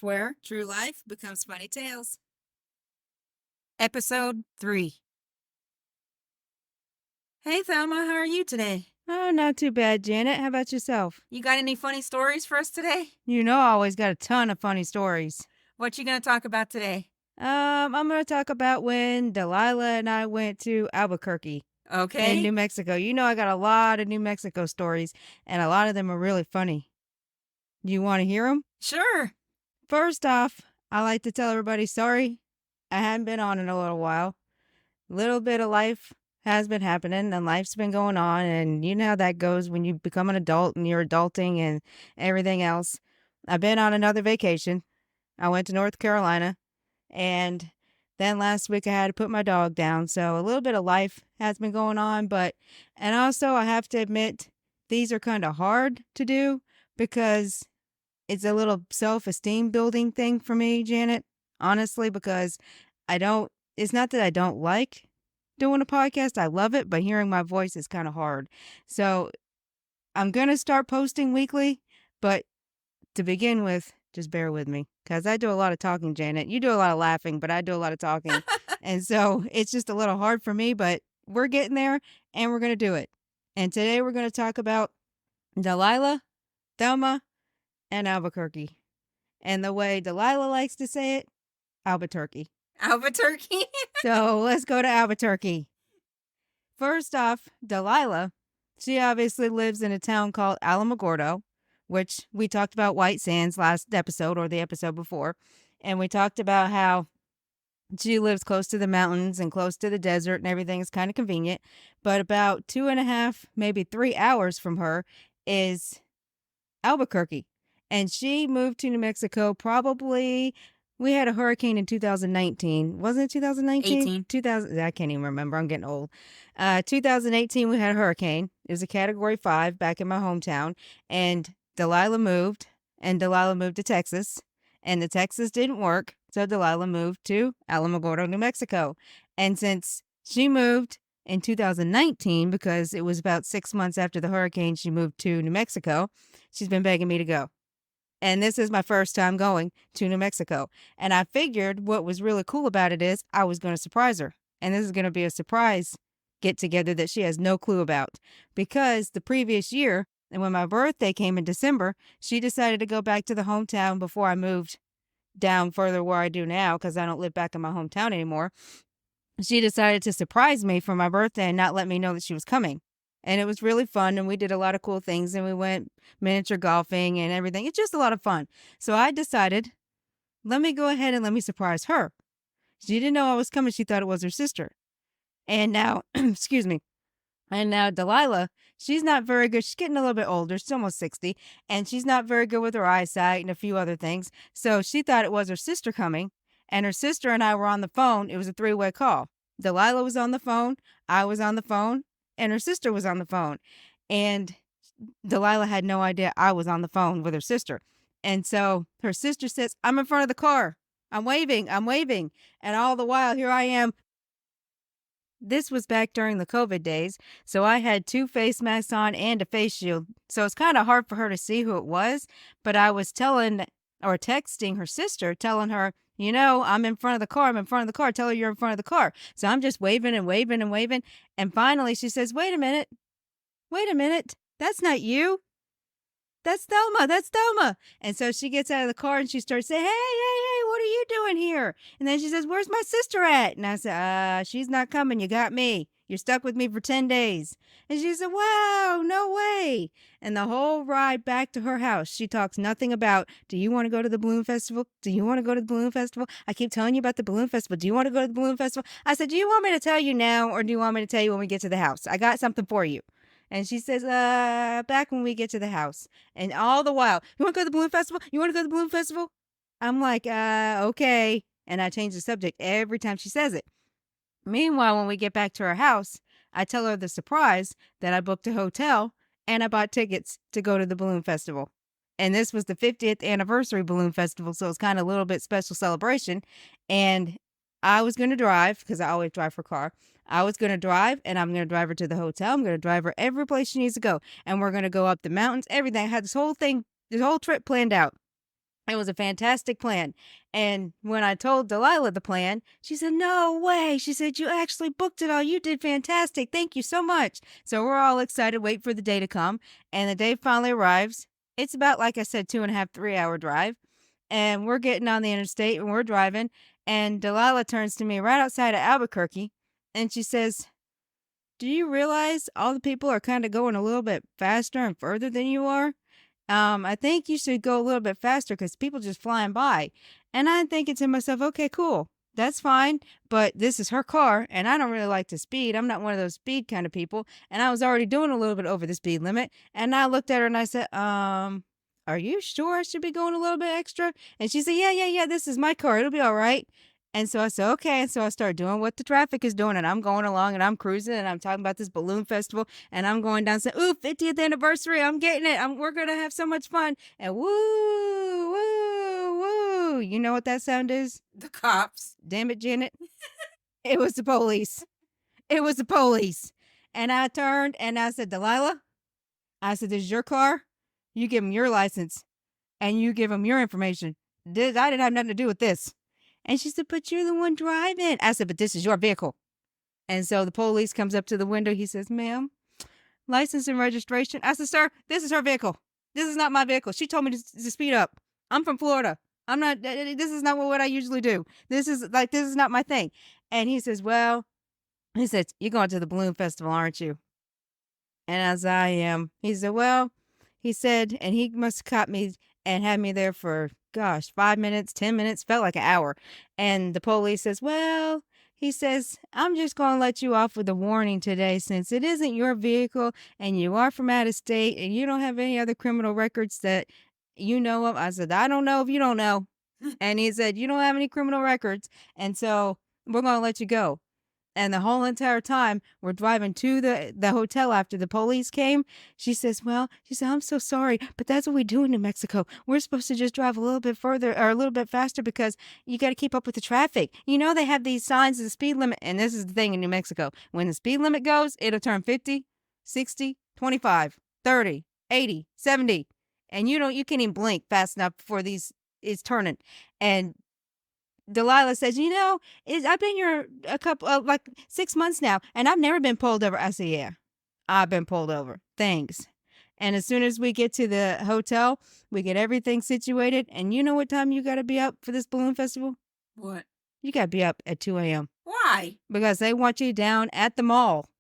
where true life becomes funny tales. Episode 3. Hey, Thelma, how are you today? Oh, not too bad, Janet. How about yourself? You got any funny stories for us today? You know I always got a ton of funny stories. What you gonna talk about today? I'm going to talk about when Delilah and I went to Albuquerque in Okay. New Mexico. You know I got a lot of New Mexico stories, and a lot of them are really funny. Do you want to hear them? Sure. First off, I like to tell everybody sorry I hadn't been on in a little while. Little bit of life has been happening and life's been going on, and you know how that goes when you become an adult and you're adulting and everything else. I've been on another vacation. I went to North Carolina, and then last week I had to put my dog down. So a little bit of life has been going on, and also I have to admit these are kind of hard to do because it's a little self-esteem building thing for me, Janet, honestly, because it's not that I don't like doing a podcast. I love it, but hearing my voice is kind of hard. So I'm going to start posting weekly, but to begin with, just bear with me because I do a lot of talking, Janet. You do a lot of laughing, but I do a lot of talking. And so it's just a little hard for me, but we're getting there and we're going to do it. And today we're going to talk about Delilah, Thelma, and Albuquerque. And the way Delilah likes to say it, Albuquerque. Albuquerque. So let's go to Albuquerque. First off, Delilah, she obviously lives in a town called Alamogordo, which we talked about White Sands last episode or the episode before. And we talked about how she lives close to the mountains and close to the desert and everything is kind of convenient. But about 2.5, maybe 3 hours from her is Albuquerque. And she moved to New Mexico probably. We had a hurricane in 2019. Wasn't it 2019? 18. 2000. I can't even remember. I'm getting old. 2018, we had a hurricane. It was a category 5 back in my hometown. And Delilah moved. And Delilah moved to Texas. And the Texas didn't work. So Delilah moved to Alamogordo, New Mexico. And since she moved in 2019, because it was about 6 months after the hurricane, she moved to New Mexico, she's been begging me to go. And this is my first time going to New Mexico. And I figured what was really cool about it is I was going to surprise her. And this is going to be a surprise get together that she has no clue about. Because the previous year, and when my birthday came in December, she decided to go back to the hometown before I moved down further where I do now because I don't live back in my hometown anymore. She decided to surprise me for my birthday and not let me know that she was coming. And it was really fun, and we did a lot of cool things, and we went miniature golfing and everything. It's just a lot of fun. So I decided, let me go ahead and let me surprise her. She didn't know I was coming. She thought it was her sister. And now, excuse me. And now Delilah, she's not very good. She's getting a little bit older. She's almost 60, and she's not very good with her eyesight and a few other things. So she thought it was her sister coming, and her sister and I were on the phone. It was a 3-way call. Delilah was on the phone, I was on the phone, and her sister was on the phone. And Delilah had no idea I was on the phone with her sister. And so her sister says, I'm in front of the car. I'm waving. And all the while, here I am. This was back during the COVID days. So I had 2 face masks on and a face shield. So it's kind of hard for her to see who it was. But I was texting her sister, telling her, I'm in front of the car. I'm in front of the car. Tell her you're in front of the car. So I'm just waving and waving and waving. And finally she says, wait a minute. That's not you. That's Thelma. And so she gets out of the car and she starts saying, hey, what are you doing here? And then she says, where's my sister at? And I said, she's not coming. You got me. You're stuck with me for 10 days. And she said, wow, no way. And the whole ride back to her house, she talks nothing about, do you want to go to the balloon festival? Do you want to go to the balloon festival? I keep telling you about the balloon festival. Do you want to go to the balloon festival? I said, do you want me to tell you now or do you want me to tell you when we get to the house? I got something for you. And she says, back when we get to the house. And all the while, you want to go to the balloon festival? You want to go to the balloon festival? I'm like, okay. And I change the subject every time she says it. Meanwhile, when we get back to her house, I tell her the surprise that I booked a hotel and I bought tickets to go to the balloon festival. And this was the 50th anniversary balloon festival, so it's kind of a little bit special celebration. And I was going to drive because I always drive for car. I was going to drive and I'm going to drive her to the hotel. I'm going to drive her every place she needs to go. And we're going to go up the mountains, everything. I had this whole trip planned out. It was a fantastic plan. And when I told Delilah the plan, she said, "No way." She said, "You actually booked it all. You did fantastic. Thank you so much." So we're all excited, wait for the day to come. And the day finally arrives. It's about, like I said, 2.5, 3 hour drive. And we're getting on the interstate and we're driving. And Delilah turns to me right outside of Albuquerque and she says, "Do you realize all the people are kind of going a little bit faster and further than you are? I think you should go a little bit faster because people just flying by." And I'm thinking to myself, okay, cool. That's fine. But this is her car and I don't really like to speed. I'm not one of those speed kind of people. And I was already doing a little bit over the speed limit. And I looked at her and I said, are you sure I should be going a little bit extra? And she said, yeah, yeah, yeah, this is my car. It'll be all right. And so I said, okay. And so I started doing what the traffic is doing. And I'm going along and I'm cruising and I'm talking about this balloon festival. And I'm going down saying, ooh, 50th anniversary. I'm getting it. We're going to have so much fun. And woo, woo, woo. You know what that sound is? The cops. Damn it, Janet. It was the police. It was the police. And I turned and I said, Delilah, I said, this is your car. You give them your license and you give them your information. I didn't have nothing to do with this. And she said, but you're the one driving. I said, but this is your vehicle. And so the police comes up to the window. He says, ma'am, license and registration. I said, sir, this is her vehicle. This is not my vehicle. She told me to speed up. I'm from Florida. I'm not, this is not what I usually do. This is not my thing. And he says, well, he says, you're going to the balloon festival, aren't you? And as I am, he said, well, he said, and he must have caught me and had me there for, gosh, 5 minutes, 10 minutes, felt like an hour. And the police says, well, he says, I'm just going to let you off with a warning today since it isn't your vehicle and you are from out of state and you don't have any other criminal records that you know of. I said, I don't know if you don't know. And he said, you don't have any criminal records. And so we're going to let you go. And the whole entire time we're driving to the hotel after the police came, she says, well, she said, I'm so sorry, but that's what we do in New Mexico. We're supposed to just drive a little bit further or a little bit faster because you got to keep up with the traffic. You know, they have these signs of the speed limit. And this is the thing in New Mexico. When the speed limit goes, it'll turn 50, 60, 25, 30, 80, 70. And you can't even blink fast enough before it's turning. And Delilah says, you know, I've been here a couple of 6 months now, and I've never been pulled over. I said, yeah, I've been pulled over. Thanks. And as soon as we get to the hotel, we get everything situated. And you know what time you got to be up for this balloon festival? What? You got to be up at 2 a.m. Why? Because they want you down at the mall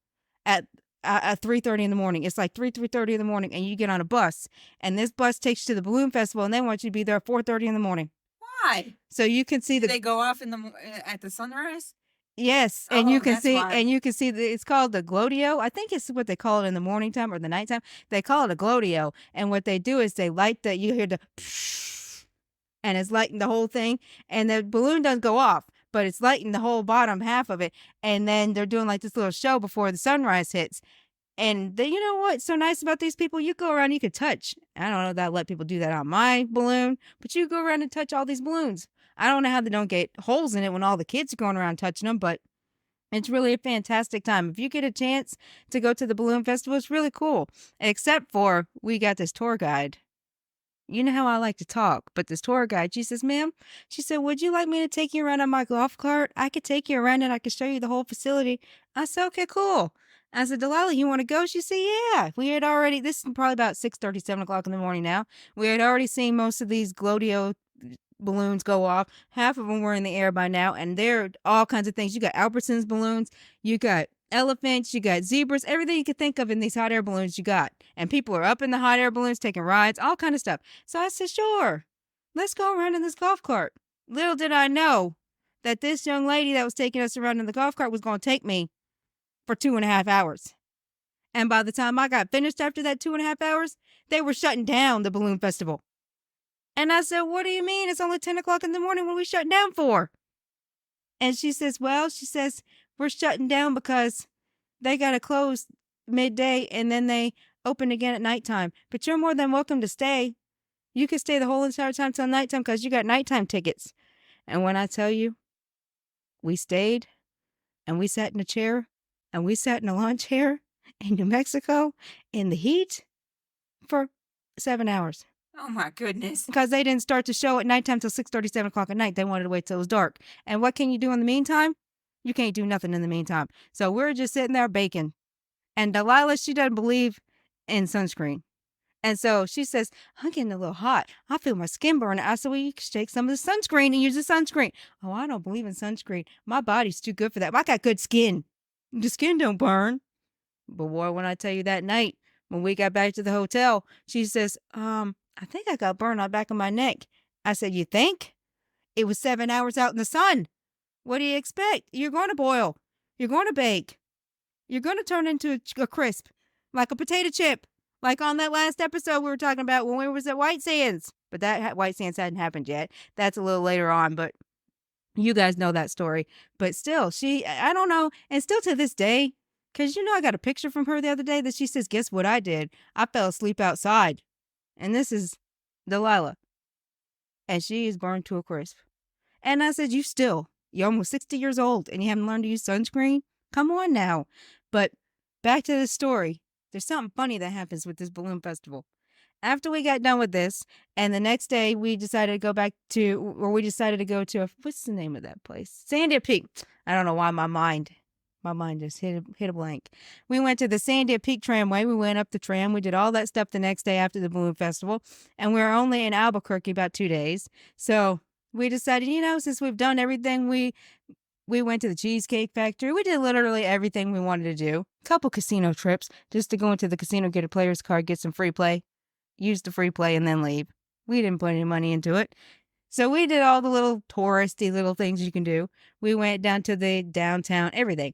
at 3:30 in the morning. It's like 3:30 in the morning, and you get on a bus. And this bus takes you to the balloon festival, and they want you to be there at 4:30 in the morning. Why? So you can see They go off at the sunrise? Yes, and Oh, you can that's see, why. and you can see it's called the glodio. I think it's what they call it in the morning time or the nighttime. They call it a glodio, and what they do is they light you hear the, and it's lighting the whole thing, and the balloon doesn't go off, but it's lighting the whole bottom half of it, and then they're doing like this little show before the sunrise hits. And you know what's so nice about these people? You go around, you can touch. I don't know that I let people do that on my balloon, but you go around and touch all these balloons. I don't know how they don't get holes in it when all the kids are going around touching them, but it's really a fantastic time. If you get a chance to go to the balloon festival, it's really cool. Except for we got this tour guide. You know how I like to talk, but this tour guide, she says, ma'am, she said, would you like me to take you around on my golf cart? I could take you around and I could show you the whole facility. I said, okay, cool. I said, Delilah, you want to go? She said, yeah. We had already, this is probably about 6:30, 7 o'clock in the morning now. We had already seen most of these glodio balloons go off. Half of them were in the air by now, and they're all kinds of things. You got Albertsons balloons, you got elephants, you got zebras, everything you could think of in these hot air balloons you got. And people are up in the hot air balloons taking rides, all kind of stuff. So I said, sure, let's go around in this golf cart. Little did I know that this young lady that was taking us around in the golf cart was going to take me for 2.5 hours. And by the time I got finished after that 2.5 hours, they were shutting down the balloon festival. And I said, what do you mean? It's only 10 o'clock in the morning. What are we shutting down for? And she says, well, she says, we're shutting down because they got to close midday and then they open again at nighttime. But you're more than welcome to stay. You can stay the whole entire time till nighttime because you got nighttime tickets. And when I tell you, we stayed and we sat in a chair and we sat in a lawn chair in New Mexico in the heat for 7 hours. Oh my goodness. because they didn't start the show at nighttime till 6:30, 7 o'clock at night. They wanted to wait till it was dark. And what can you do in the meantime? You can't do nothing in the meantime. So we're just sitting there baking. And Delilah, she doesn't believe in sunscreen. And so she says, I'm getting a little hot. I feel my skin burning. I said, well, you can take some of the sunscreen and use the sunscreen. Oh, I don't believe in sunscreen. My body's too good for that. I got good skin. The skin don't burn. But boy, when I tell you that night, when we got back to the hotel, she says, I think I got burned on the back of my neck. I said, you think? It was 7 hours out in the sun. What do you expect? You're going to boil. You're going to bake. You're going to turn into a crisp, like a potato chip, like on that last episode we were talking about when we was at White Sands. But that White Sands hadn't happened yet. That's a little later on, but you guys know that story. But still, I don't know. And still to this day, because I got a picture from her the other day that she says, guess what I did? I fell asleep outside. And this is Delilah. And she is burned to a crisp. And I said, you're almost 60 years old and you haven't learned to use sunscreen? Come on now. But back to the story. There's something funny that happens with this balloon festival. After we got done with this, and the next day we decided to go to, what's the name of that place? Sandia Peak. I don't know why my mind just hit a blank. We went to the Sandia Peak tramway. We went up the tram. We did all that stuff the next day after the balloon festival. And we were only in Albuquerque about 2 days. So we decided, since we've done everything, we went to the Cheesecake Factory. We did literally everything we wanted to do. Couple casino trips just to go into the casino, get a player's card, get some free play, use the free play, and then leave. We didn't put any money into it. So we did all the little touristy little things you can do. We went down to the downtown, everything.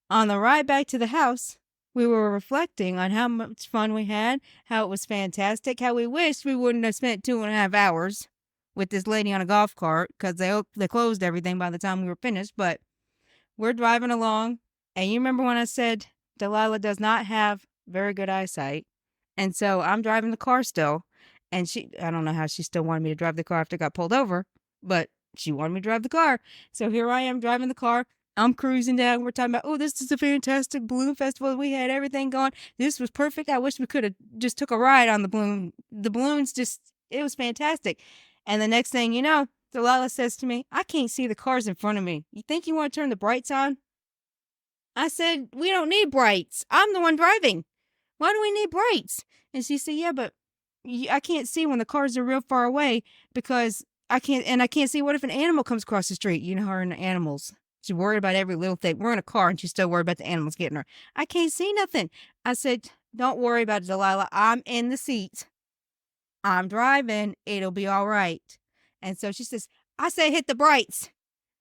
On the ride back to the house, we were reflecting on how much fun we had, how it was fantastic, how we wished we wouldn't have spent 2.5 hours with this lady on a golf cart because they closed everything by the time we were finished. But we're driving along, and you remember when I said Delilah does not have very good eyesight, and so I'm driving the car still, and I don't know how she still wanted me to drive the car after I got pulled over, but she wanted me to drive the car. So here I am driving the car. I'm cruising down. We're talking about, oh, this is a fantastic balloon festival. We had everything going. This was perfect. I wish we could have just took a ride on the balloon. The balloons it was fantastic. And the next thing you know, Delilah says to me, I can't see the cars in front of me. You think you want to turn the brights on? I said, we don't need brights. I'm the one driving. Why do we need brights? And she said, yeah, but I can't see when the cars are real far away because I can't see what if an animal comes across the street. You know her and the animals. She's worried about every little thing. We're in a car and she's still worried about the animals getting her. I can't see nothing. I said, don't worry about it, Delilah. I'm in the seat. I'm driving. It'll be all right. And so she says, I say hit the brights.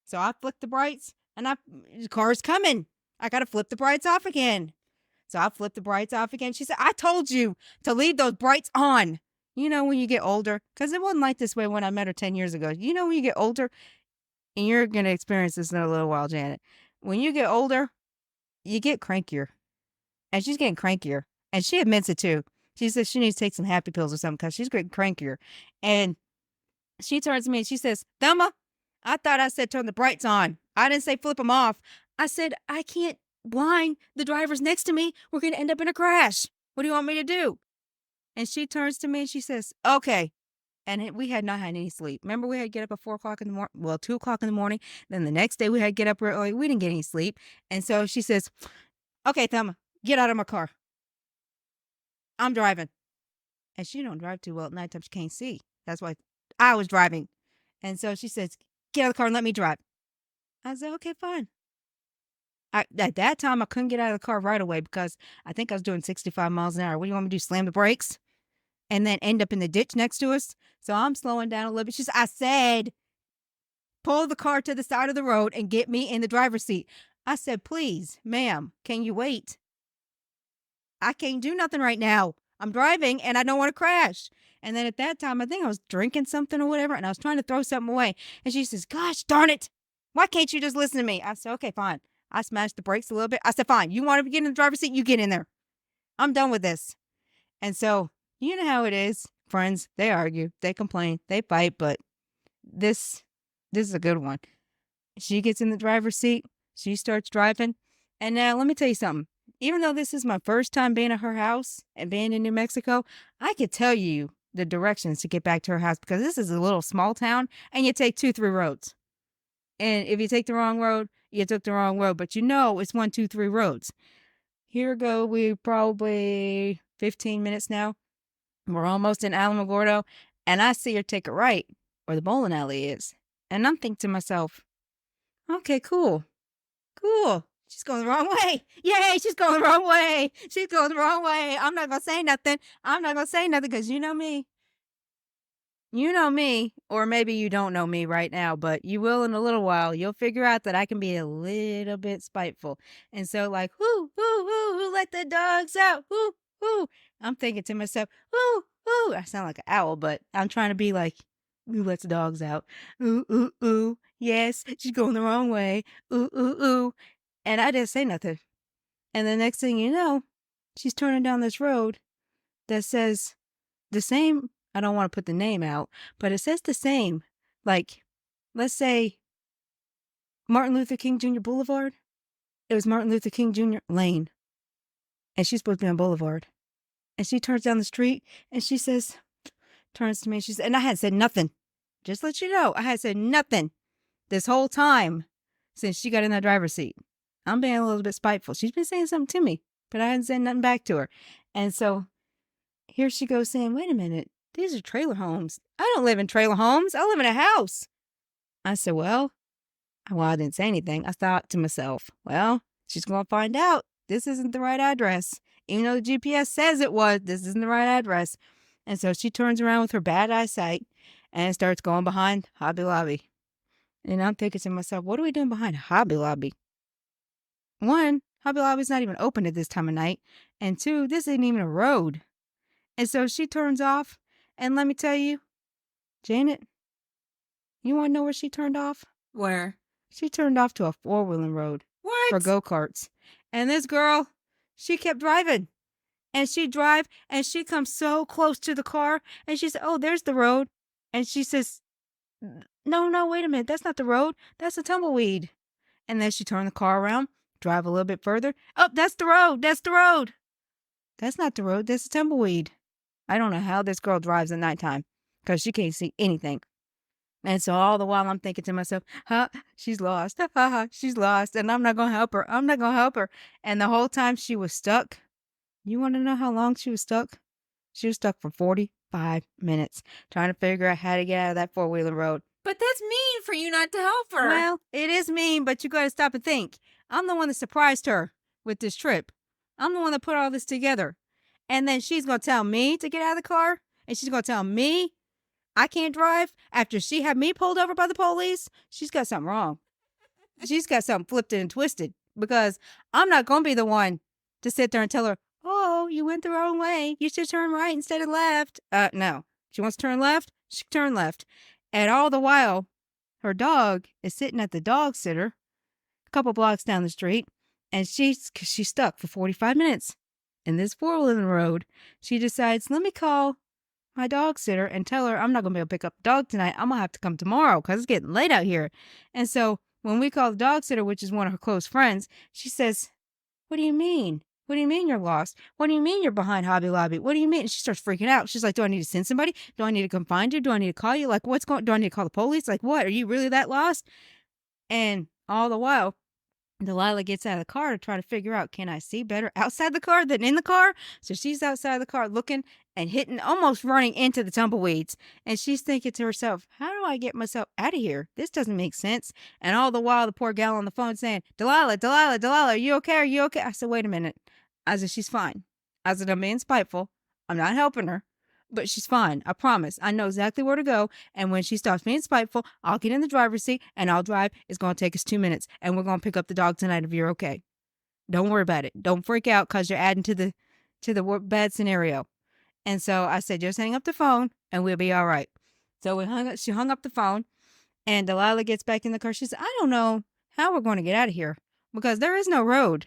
So I flick the brights and the car's coming. I got to flip the brights off again. So I flipped the brights off again. She said, I told you to leave those brights on. When you get older, because it wasn't like this way when I met her 10 years ago. When you get older, and you're going to experience this in a little while, Janet. When you get older, you get crankier. And she's getting crankier. And she admits it too. She says she needs to take some happy pills or something because she's getting crankier. And she turns to me and she says, Thelma, I thought I said turn the brights on. I didn't say flip them off. I said, I can't blind the drivers next to me. We're going to end up in a crash. What do you want me to do? And she turns to me and she says, okay. And we had not had any sleep. Remember, we had to get up at 4 o'clock in the morning. Well, 2 o'clock in the morning. Then the next day we had to get up real early. We didn't get any sleep. And so she says, okay, Thelma, get out of my car. I'm driving. And she don't drive too well at nighttime. She can't see. That's why I was driving. And so she says, get out of the car and let me drive. I said, okay, fine. At that time, I couldn't get out of the car right away because I think I was doing 65 miles an hour. What do you want me to do, slam the brakes? And then end up in the ditch next to us? So I'm slowing down a little bit. I said, pull the car to the side of the road and get me in the driver's seat. I said, please, ma'am, can you wait? I can't do nothing right now. I'm driving and I don't want to crash. And then at that time, I think I was drinking something or whatever, and I was trying to throw something away. And she says, gosh, darn it. Why can't you just listen to me? I said, okay, fine. I smashed the brakes a little bit. I said, fine. You want to get in the driver's seat? You get in there. I'm done with this. And so, you know how it is. Friends, they argue, they complain, they fight, but this is a good one. She gets in the driver's seat. She starts driving. And now let me tell you something. Even though this is my first time being at her house and being in New Mexico, I could tell you the directions to get back to her house because this is a little small town and you take 2-3 roads. And if you take the wrong road, you took the wrong road, but it's 1, 2, 3 roads. Here go, we probably 15 minutes now. We're almost in Alamogordo, and I see her take a right where the bowling alley is. And I'm thinking to myself, okay, cool. She's going the wrong way. Yay, she's going the wrong way. She's going the wrong way. I'm not going to say nothing. Because you know me. You know me, or maybe you don't know me right now, but you will in a little while. You'll figure out that I can be a little bit spiteful. And so like, who let the dogs out? Who. I'm thinking to myself, who. I sound like an owl, but I'm trying to be like, who lets the dogs out? Ooh. Yes, she's going the wrong way. Ooh. And I didn't say nothing. And the next thing you know, she's turning down this road that says the same. I don't want to put the name out, but it says the same. Like, let's say Martin Luther King Jr. Boulevard. It was Martin Luther King Jr. Lane. And she's supposed to be on Boulevard. And she turns down the street and she turns to me and she says, and I had said nothing. Just to let you know, I had said nothing this whole time since she got in that driver's seat. I'm being a little bit spiteful. She's been saying something to me, but I hadn't said nothing back to her. And so here she goes saying, wait a minute. These are trailer homes. I don't live in trailer homes. I live in a house. I said, well, I didn't say anything. I thought to myself, well, she's going to find out this isn't the right address. Even though the GPS says it was, this isn't the right address. And so she turns around with her bad eyesight and starts going behind Hobby Lobby. And I'm thinking to myself, what are we doing behind Hobby Lobby? 1, Hobby Lobby's not even open at this time of night. And 2, this isn't even a road. And so she turns off. And let me tell you, Janet, you want to know where she turned off? Where? She turned off to a 4-wheeling road. What? For go-karts. And this girl, she kept driving. And she'd drive, and she comes so close to the car, and she said, oh, there's the road. And she says, no, wait a minute. That's not the road. That's a tumbleweed. And then she turned the car around, drive a little bit further. Oh, that's the road. That's not the road. That's a tumbleweed. I don't know how this girl drives at nighttime because she can't see anything. And so all the while I'm thinking to myself, she's lost. She's lost. And I'm not going to help her. And the whole time she was stuck. You want to know how long she was stuck? She was stuck for 45 minutes trying to figure out how to get out of that 4-wheeler road. But that's mean for you not to help her. Well, it is mean, but you got to stop and think. I'm the one that surprised her with this trip. I'm the one that put all this together. And then she's going to tell me to get out of the car. And she's going to tell me I can't drive after she had me pulled over by the police. She's got something wrong. She's got something flipped and twisted because I'm not going to be the one to sit there and tell her, oh, you went the wrong way. You should turn right instead of left. No. She wants to turn left. She can turn left. And all the while, her dog is sitting at the dog sitter a couple blocks down the street. And she's stuck for 45 minutes. In this 4-wheeling road, she decides, let me call my dog sitter and tell her I'm not going to be able to pick up the dog tonight. I'm going to have to come tomorrow because it's getting late out here. And so when we call the dog sitter, which is one of her close friends, she says, what do you mean? What do you mean you're lost? What do you mean you're behind Hobby Lobby? What do you mean? And she starts freaking out. She's like, do I need to send somebody? Do I need to come find you? Do I need to call you? Like, do I need to call the police? Like, what? Are you really that lost? And all the while, Delilah gets out of the car to try to figure out, can I see better outside the car than in the car? So she's outside the car looking and hitting, almost running into the tumbleweeds. And she's thinking to herself, how do I get myself out of here? This doesn't make sense. And all the while, the poor gal on the phone saying, Delilah, are you okay? Are you okay? I said, wait a minute. I said, she's fine. I said, I'm being spiteful. I'm not helping her. But she's fine. I promise. I know exactly where to go. And when she stops being spiteful, I'll get in the driver's seat and I'll drive. It's going to take us 2 minutes. And we're going to pick up the dog tonight if you're okay. Don't worry about it. Don't freak out because you're adding to the bad scenario. And so I said, just hang up the phone and we'll be all right. So she hung up the phone and Delilah gets back in the car. She said, I don't know how we're going to get out of here because there is no road.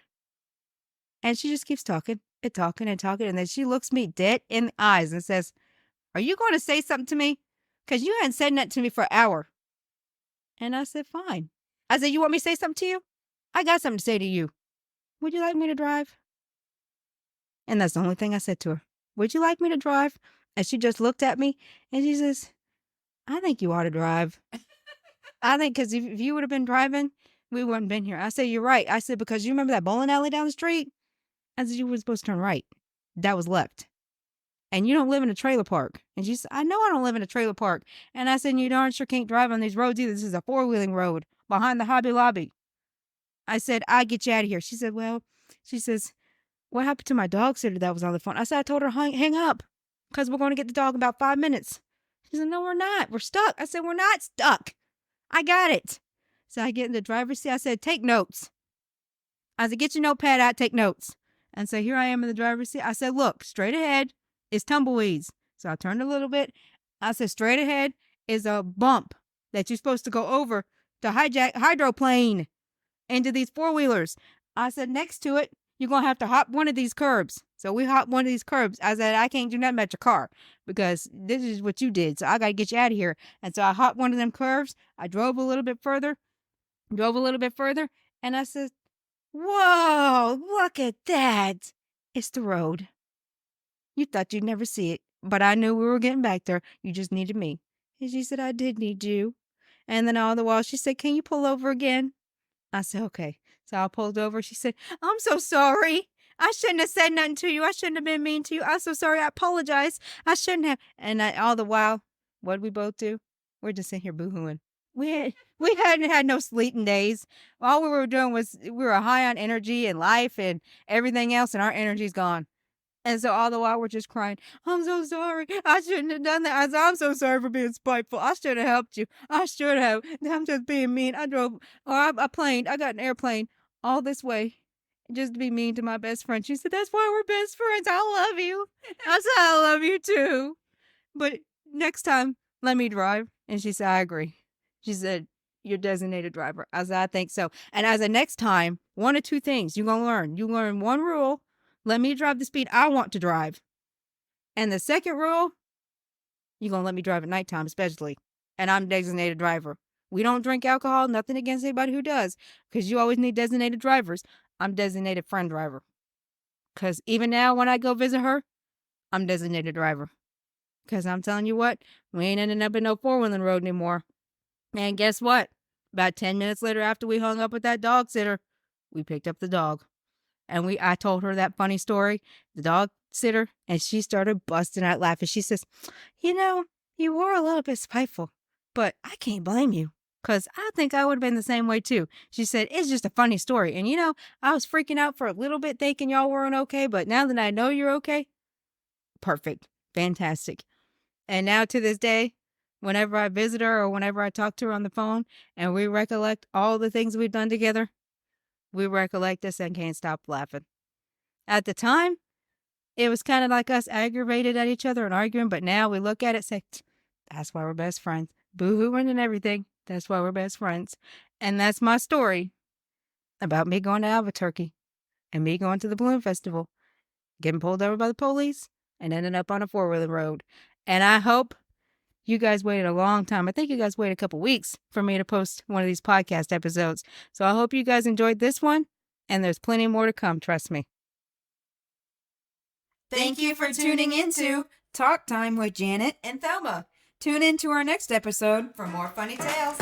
And she just keeps talking. And then she looks me dead in the eyes and says, are you going to say something to me? Because you hadn't said that to me for an hour. And I said, fine. I said, you want me to say something to you? I got something to say to you. Would you like me to drive? And that's the only thing I said to her. Would you like me to drive? And she just looked at me and she says, I think you ought to drive. I think because if you would have been driving, we wouldn't have been here. I said, you're right. I said, because you remember that bowling alley down the street? I said, you were supposed to turn right. That was left. And you don't live in a trailer park. And she said, I know I don't live in a trailer park. And I said, you darn sure can't drive on these roads either. This is a four-wheeling road behind the Hobby Lobby. I said, I'll get you out of here. She said, well, she says, what happened to my dog sitter that was on the phone? I said, I told her, hang up because we're going to get the dog in about 5 minutes. She said, no, we're not. We're stuck. I said, we're not stuck. I got it. So I get in the driver's seat. I said, take notes. I said, get your notepad out, take notes. And so here I am in the driver's seat. I said, look, straight ahead is tumbleweeds. So I turned a little bit. I said, straight ahead is a bump that you're supposed to go over to hydroplane into these four-wheelers. I said, next to it, you're going to have to hop one of these curbs. So we hopped one of these curbs. I said, I can't do nothing about your car because this is what you did. So I got to get you out of here. And so I hopped one of them curves. I drove a little bit further, and I said, whoa, look at that. It's the road. You thought you'd never see it, but I knew we were getting back there. You just needed me. And she said, I did need you. And then all the while she said, can you pull over again? I said, okay. So I pulled over. She said, I'm so sorry. I shouldn't have said nothing to you. I shouldn't have been mean to you. I'm so sorry. I apologize. I shouldn't have. And all the while, what did we both do? We're just sitting here boo-hooing. We hadn't had no sleeping days. All we were doing was we were high on energy and life and everything else, and our energy's gone. And so all the while we're just crying, I'm so sorry. I shouldn't have done that. I said, I'm so sorry for being spiteful. I should have helped you. I should have. I'm just being mean. I got an airplane all this way just to be mean to my best friend. She said, that's why we're best friends. I love you. I said, I love you too. But next time, let me drive. And she said, I agree. She said, you're designated driver. I said, I think so. And as a next time, one of two things you're going to learn. You learn one rule. Let me drive the speed I want to drive. And the second rule, you're going to let me drive at nighttime, especially. And I'm designated driver. We don't drink alcohol, nothing against anybody who does, because you always need designated drivers. I'm designated friend driver. Because even now when I go visit her, I'm designated driver. Because I'm telling you what, we ain't ending up in no four-wheeling road anymore. And guess what? About 10 minutes later after we hung up with that dog sitter, we picked up the dog. And I told her that funny story, the dog sitter, and she started busting out laughing. She says, you know, you were a little bit spiteful, but I can't blame you because I think I would have been the same way too. She said, it's just a funny story. And you know, I was freaking out for a little bit thinking y'all weren't okay, but now that I know you're okay, perfect, fantastic. And now to this day, whenever I visit her or whenever I talk to her on the phone and we recollect all the things we've done together, we recollect this and can't stop laughing. At the time, it was kind of like us aggravated at each other and arguing, but now we look at it and say, that's why we're best friends. Boo-hooing and everything. That's why we're best friends. And that's my story about me going to Albuquerque and me going to the Balloon Festival, getting pulled over by the police, and ending up on a four-wheeler road. And I hope you guys waited a long time. I think you guys waited a couple weeks for me to post one of these podcast episodes. So I hope you guys enjoyed this one, and there's plenty more to come, trust me. Thank you for tuning into Talk Time with Janet and Thelma. Tune in to our next episode for more funny tales.